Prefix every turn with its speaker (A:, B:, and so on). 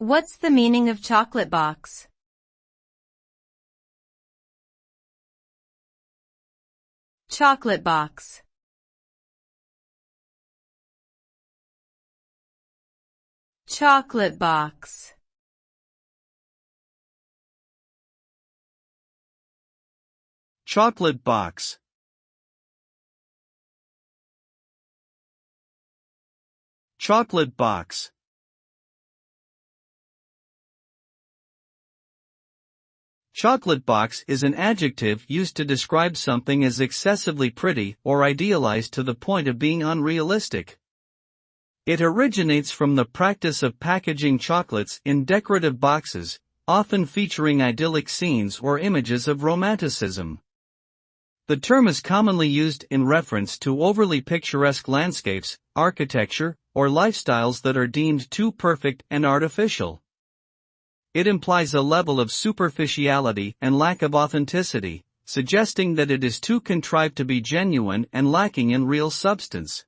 A: What's the meaning of chocolate box? Chocolate box. Chocolate box.
B: Chocolate box. Chocolate box. Chocolate box is an adjective used to describe something as excessively pretty or idealized to the point of being unrealistic. It originates from the practice of packaging chocolates in decorative boxes, often featuring idyllic scenes or images of romanticism. The term is commonly used in reference to overly picturesque landscapes, architecture, or lifestyles that are deemed too perfect and artificial. It implies a level of superficiality and lack of authenticity, suggesting that it is too contrived to be genuine and lacking in real substance.